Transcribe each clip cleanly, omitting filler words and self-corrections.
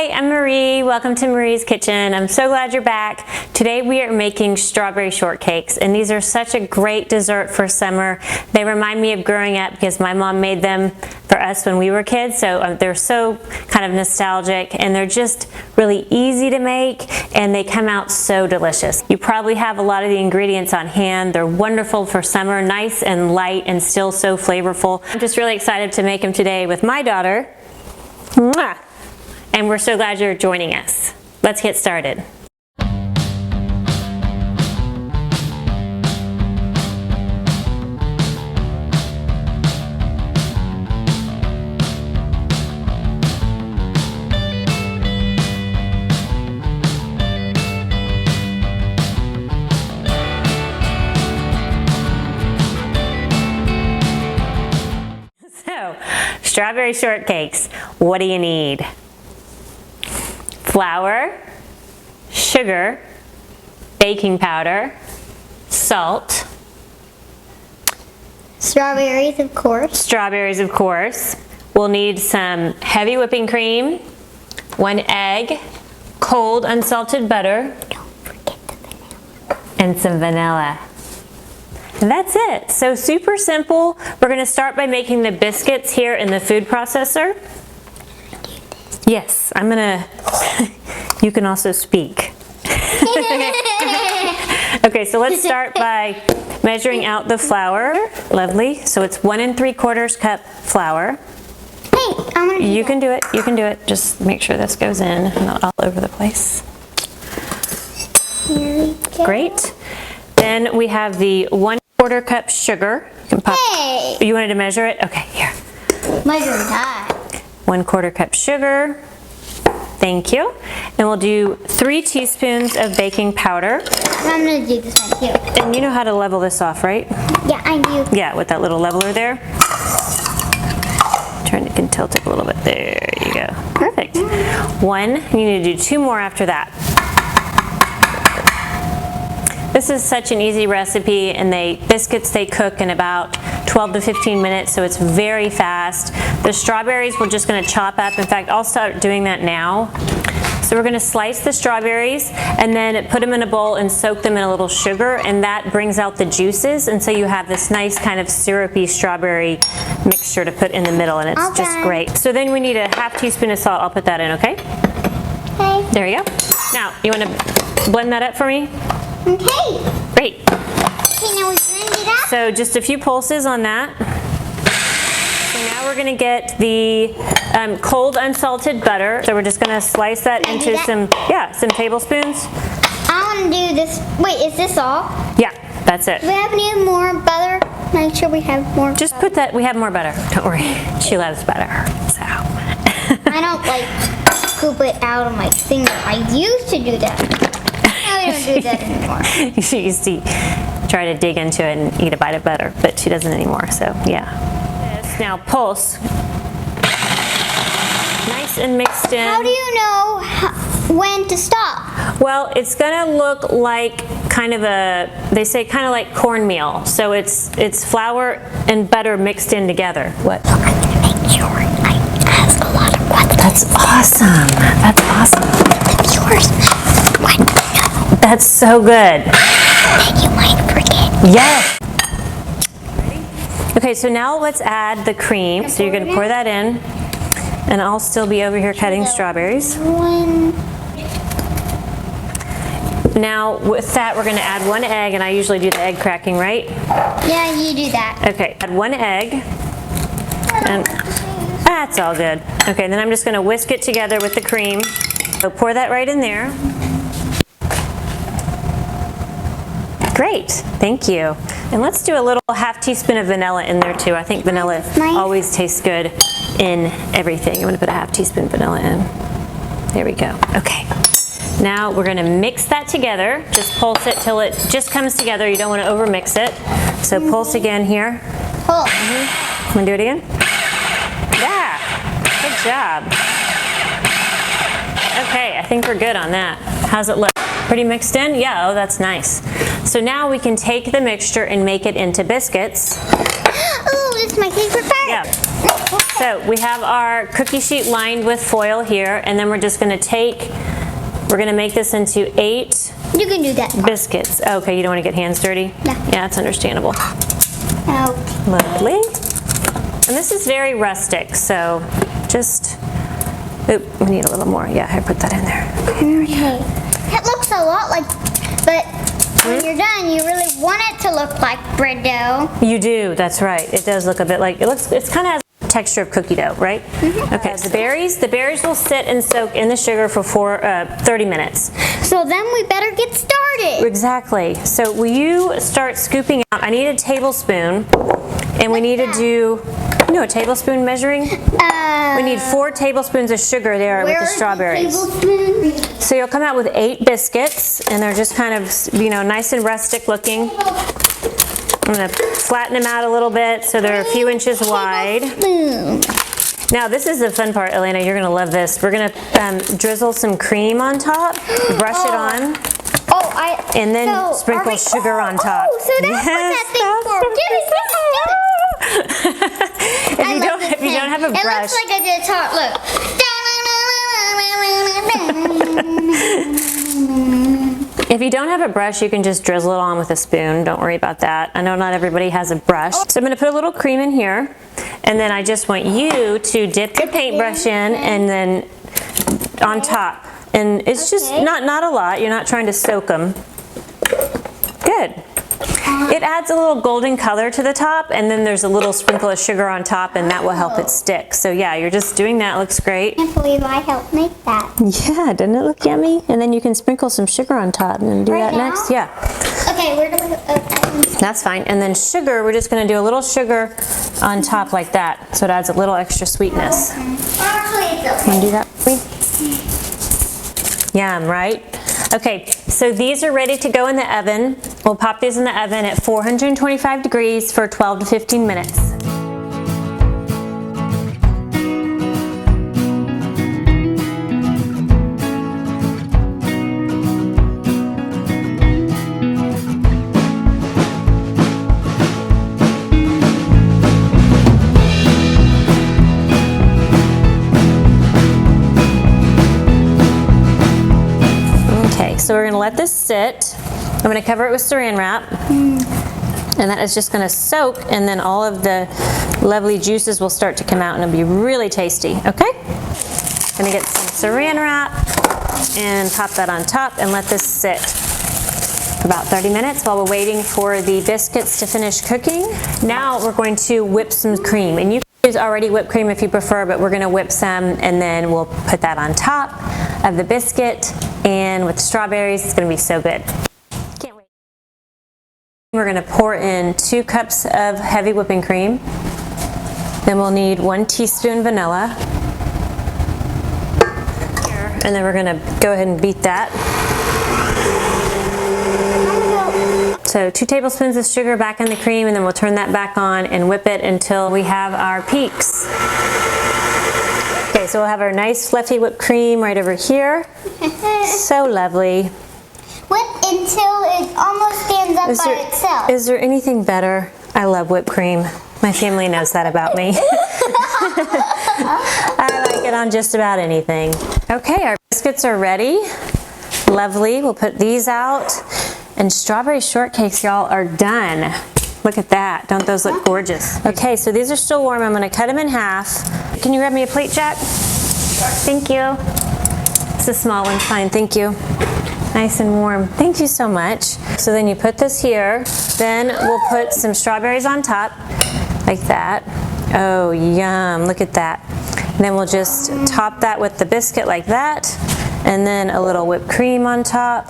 Hi, I'm Marie. Welcome to Marie's Kitchen. I'm so glad you're back. Today we are making strawberry shortcakes, and these are such a great dessert for summer. They remind me of growing up because my mom made them for us when we were kids, so they're so kind of nostalgic, and they're just really easy to make, and they come out so delicious. You probably have a lot of the ingredients on hand. They're wonderful for summer, nice and light and still so flavorful. I'm just really excited to make them today with my daughter. Mwah! And we're so glad you're joining us. Let's get started. So, strawberry shortcakes. What do you need? Flour, sugar, baking powder, salt. Strawberries, of course. Strawberries, of course. We'll need some heavy whipping cream, 1 egg, cold unsalted butter, Don't forget the vanilla. and some vanilla. And that's it. So super simple. We're going to start by making the biscuits here in the food processor. Yes, I'm gonna, you can also speak. Okay, so let's start by measuring out the flour. Lovely, so it's 1 3/4 cup flour. Hey, I'm gonna You can do it, you can do it. Just make sure this goes in, not all over the place. Here we go. Great. Then we have the 1/4 cup sugar. You can pop. Hey! You wanted to measure it? Okay, here. Measuring time. 1/4 cup sugar. Thank you. And we'll do 3 teaspoons of baking powder. I'm gonna do this one too. And you know how to level this off, right? Yeah, I do. Yeah, with that little leveler there. Turn it, can tilt it a little bit. There you go. Perfect. 1, you need to do 2 more after that. This is such an easy recipe, and biscuits they cook in about 12 to 15 minutes, so it's very fast. The strawberries we're just going to chop up. In fact, I'll start doing that now. So we're going to slice the strawberries and then put them in a bowl and soak them in a little sugar, and that brings out the juices, and so you have this nice kind of syrupy strawberry mixture to put in the middle, and it's just great. So then we need a 1/2 teaspoon of salt. I'll put that in, okay? Okay. There you go. Now, you want to blend that up for me? Okay. Great. Okay, now we blend it up. So just a few pulses on that. So now we're going to get the cold unsalted butter. So we're just going to slice that Can I do into that? some tablespoons. I want to do this. Wait, is this all? Yeah, that's it. Do we have any more butter? Make sure we have more. Just put that, we have more butter. Don't worry. She loves butter, so. I don't like scoop it out of my finger. I used to do that. Now I don't do that anymore. She used to try to dig into it and eat a bite of butter, but she doesn't anymore, so yeah. Now pulse. Nice and mixed in. How do you know when to stop? Well, it's gonna look like kind of they say kind of like cornmeal. So it's flour and butter mixed in together. What? I'm gonna make sure I ask a lot of questions. That's awesome. That's awesome. The viewers want to know. That's so good. That you might forget. Yes. Okay, so now let's add the cream. So you're gonna pour that in, and I'll still be over here cutting strawberries. One. Now with that, we're gonna add 1 egg, and I usually do the egg cracking, right? Yeah, you do that. Okay, add 1 egg, and that's all good. Okay, then I'm just gonna whisk it together with the cream. So pour that right in there. Great, thank you. And let's do a little 1/2 teaspoon of vanilla in there too. I think vanilla Nice. always tastes good in everything. I'm gonna put a 1/2 teaspoon vanilla in. There we go, okay. Now we're gonna mix that together. Just pulse it till it just comes together. You don't wanna overmix it. So pulse again here. Pull. Wanna do it again? Yeah, good job. Okay, I think we're good on that. How's it look? Pretty mixed in? Yeah, oh, that's nice. So now we can take the mixture and make it into biscuits. Oh, this is my favorite part. Yeah. So we have our cookie sheet lined with foil here, and then we're just gonna we're gonna make this into 8 You can do that. biscuits. Okay, you don't wanna get hands dirty? Yeah. Yeah, that's understandable. Okay. Lovely. And this is very rustic, so just, oop, we need a little more. Yeah, I put that in there. Okay, there we go. Okay. It looks a lot like, but when you're done, you really want it to look like bread dough. You do, that's right. It does look a bit like, it's kind of has the texture of cookie dough, right? Okay, the berries will sit and soak in the sugar for 30 minutes. So then we better get started. Exactly. So will you start scooping out? I need a tablespoon, and we need to do, a tablespoon measuring? We need 4 tablespoons of sugar there with the strawberries. So you'll come out with 8 biscuits, and they're just kind of, nice and rustic looking. I'm gonna flatten them out a little bit so they're a few inches wide. Now this is the fun part, Elena, you're gonna love this. We're gonna drizzle some cream on top, brush it on. And then sprinkle sugar on top. Oh, so that's what that thing's for. If you don't have a brush. It looks like a guitar. Look. If you don't have a brush, you can just drizzle it on with a spoon. Don't worry about that. I know not everybody has a brush. So I'm going to put a little cream in here, and then I just want you to dip your paintbrush in and then on top. And it's just not a lot. You're not trying to soak them. Good. It adds a little golden color to the top, and then there's a little sprinkle of sugar on top, and that will help it stick. So yeah, you're just doing that. Looks great. I can't believe I helped make that. Yeah, doesn't it look yummy? And then you can sprinkle some sugar on top and do that now? next. Yeah. Okay, we're going to... That's fine. And then sugar, we're just going to do a little sugar on top like that, so it adds a little extra sweetness. Actually, it's okay. Can you do that for me? Yum, right? Okay, so these are ready to go in the oven. We'll pop these in the oven at 425 degrees for 12 to 15 minutes. So we're gonna let this sit. I'm gonna cover it with saran wrap. And that is just gonna soak, and then all of the lovely juices will start to come out, and it'll be really tasty, okay? Gonna get some saran wrap and pop that on top and let this sit for about 30 minutes while we're waiting for the biscuits to finish cooking. Now we're going to whip some cream, and you can use already whipped cream if you prefer, but we're gonna whip some, and then we'll put that on top of the biscuit, and with the strawberries, it's gonna be so good. Can't wait. We're gonna pour in 2 cups of heavy whipping cream. Then we'll need 1 teaspoon vanilla. And then we're gonna go ahead and beat that. So 2 tablespoons of sugar back in the cream, and then we'll turn that back on and whip it until we have our peaks. Okay, so we'll have our nice fluffy whipped cream right over here. So lovely. Whip until it almost stands up by itself. Is there anything better? I love whipped cream. My family knows that about me. I like it on just about anything. Okay, our biscuits are ready. Lovely. We'll put these out. And strawberry shortcakes, y'all, are done. Look at that. Don't those look gorgeous? Okay, so these are still warm. I'm going to cut them in half. Can you grab me a plate, Jack? Thank you. It's a small one. Fine. Thank you. Nice and warm. Thank you so much. So then you put this here. Then we'll put some strawberries on top, like that. Oh, yum. Look at that. And then we'll just top that with the biscuit like that. And then a little whipped cream on top.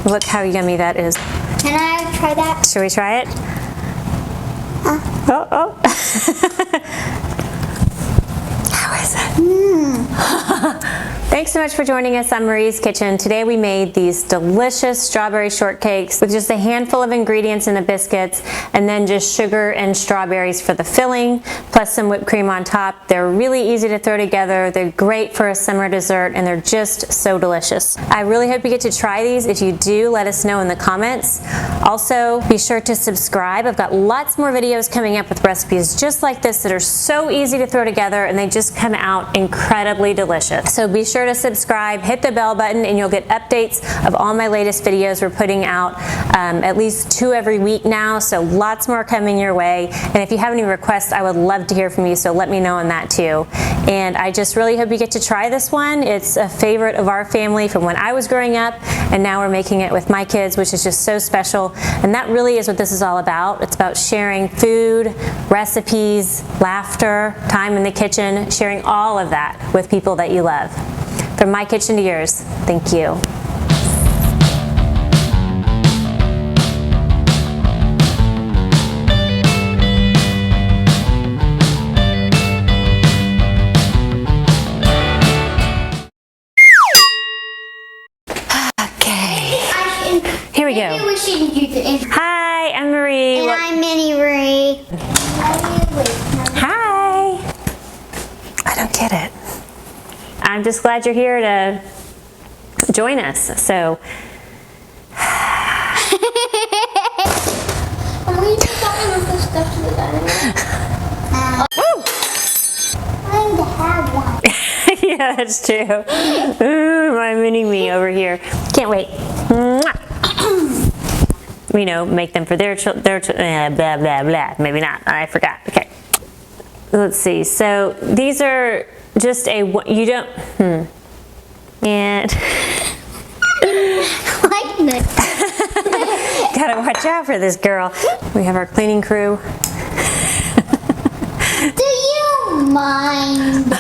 Look how yummy that is. Can I try that? Should we try it? Oh. How is it? Thanks so much for joining us on Marie's Kitchen. Today we made these delicious strawberry shortcakes with just a handful of ingredients in the biscuits and then just sugar and strawberries for the filling, plus some whipped cream on top. They're really easy to throw together. They're great for a summer dessert and they're just so delicious. I really hope you get to try these. If you do, let us know in the comments. Also, be sure to subscribe. I've got lots more videos coming up with recipes just like this that are so easy to throw together and they just come out incredibly delicious. So be sure to subscribe, hit the bell button, and you'll get updates of all my latest videos. We're putting out at least 2 every week now, so lots more coming your way. And if you have any requests, I would love to hear from you, so let me know on that too. And I just really hope you get to try this one. It's a favorite of our family from when I was growing up, and now we're making it with my kids, which is just so special. And that really is what this is all about. It's about sharing food, recipes, laughter, time in the kitchen, sharing all of that with people that you love. From my kitchen to yours, thank you. Here we go. Maybe we shouldn't do the intro. Hi, I'm Marie. And I'm Minnie Marie. Hi. I don't get it. I'm just glad you're here to join us. So. Can we just put stuff to the dining room? I'm to have one. Yeah, that's true. Ooh, my mini me over here. Can't wait. Mwah. You know, make them for their children. Blah, blah, blah. Maybe not. I forgot. Okay. Let's see. So these are just you don't, and gotta watch out for this girl. We have our cleaning crew. Do you mind?